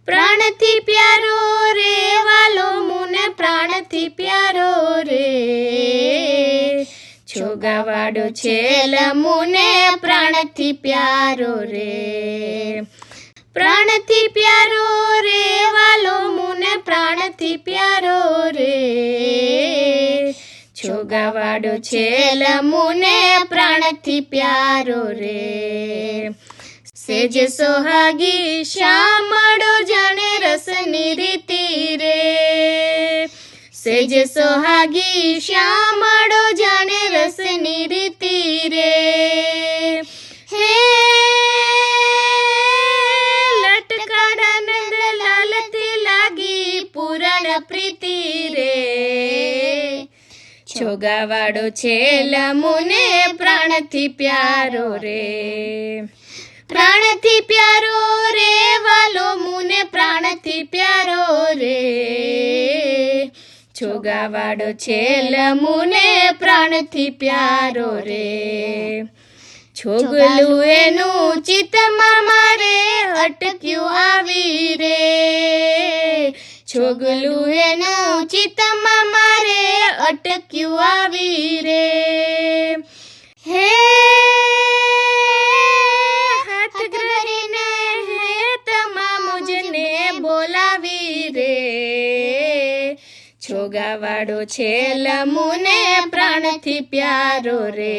પ્રાણથી પ્યારો રે વાલો મુને પ્રાણથી પ્યારો રે, છોગાવાડો છેલ મુને પ્રાણથી પ્યારો રે, પ્રાણથી પ્યારો રે વાલો મુને પ્રાણથી પ્યારો રે, છોગાવાડો છેલ મુને પ્રાણથી પ્યારો રે, સેજ સોહાગી શ્યામળો જાણે રસની રીતિ રે, સેજ સોહાગી શ્યામળો જાણે રસની રીતિ રે, હે લટકારાનંદ લાલથી લાગી પૂરણ પ્રીતિ રે, છોગાવાડો છેલ મુને પ્રાણથી પ્યારો રે, પ્રાણથી પ્યારો રે વાલો મુને પ્રાણથી પ્યારો રે, છોગાવાડો છેલ મુને પ્રાણથી પ્યારો રે, છોગલું એનું ચિત્તમાં મારે અટક્યું આવી રે, છોગલું એનું ચિત્તમાં મારે અટક્યું આવી રે, હે બોલાવી રે, છોગાવાડો છેલ મુને પ્રાણથી પ્યારો રે.